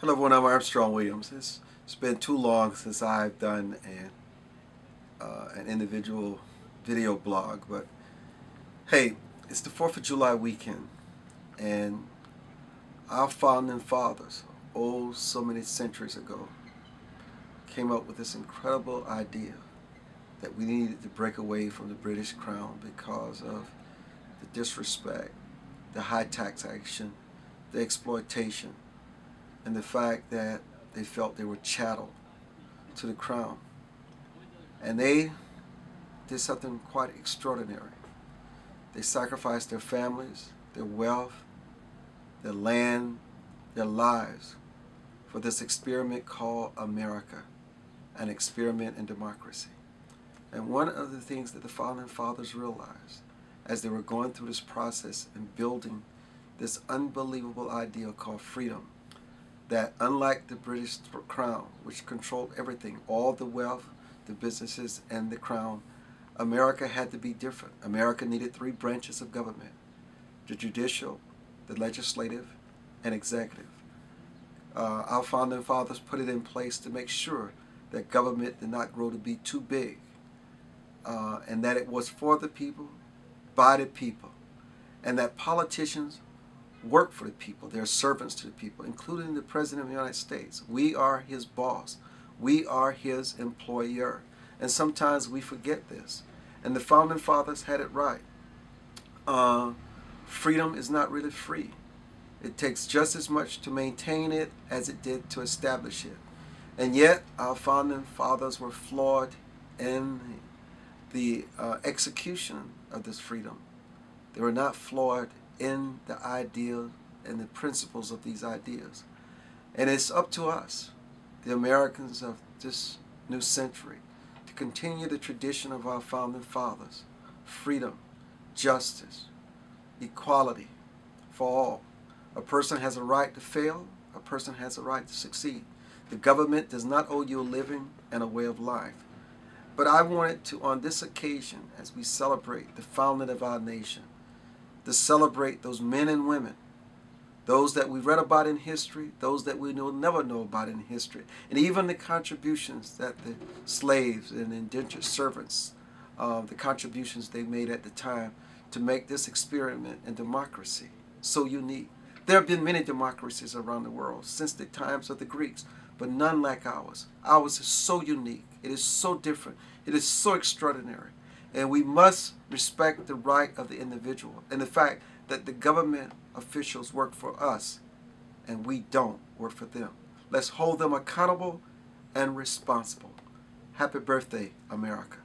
Hello everyone, I'm Armstrong Williams. It's been too long since I've done an individual video blog, but hey, it's the 4th of July weekend, and our founding fathers, oh so many centuries ago, came up with this incredible idea that we needed to break away from the British Crown because of the disrespect, the high taxation, the exploitation, and the fact that they felt they were chattel to the crown. And they did something quite extraordinary. They sacrificed their families, their wealth, their land, their lives for this experiment called America, an experiment in democracy. And one of the things that the founding fathers realized as they were going through this process and building this unbelievable idea called freedom, that unlike the British Crown, which controlled everything, all the wealth, the businesses, and the crown, America had to be different. America needed three branches of government: the judicial, the legislative, and executive. Our founding fathers put it in place to make sure that government did not grow to be too big, and that it was for the people, by the people, and that politicians work for the people. They're servants to the people, including the President of the United States. We are his boss. We are his employer. And sometimes we forget this. And the founding fathers had it right. Freedom is not really free. It takes just as much to maintain it as it did to establish it. And yet, our founding fathers were flawed in the execution of this freedom. They were not flawed in the ideas and the principles of these ideas. And it's up to us, the Americans of this new century, to continue the tradition of our founding fathers: freedom, justice, equality for all. A person has a right to fail. A person has a right to succeed. The government does not owe you a living and a way of life. But I wanted to, on this occasion, as we celebrate the founding of our nation, to celebrate those men and women, those that we read about in history, those that we will never know about in history, and even the contributions that the slaves and indentured servants, the contributions they made at the time to make this experiment in democracy so unique. There have been many democracies around the world since the times of the Greeks, but none like ours. Ours is so unique. It is so different. It is so extraordinary. And we must respect the right of the individual and the fact that the government officials work for us and we don't work for them. Let's hold them accountable and responsible. Happy birthday, America.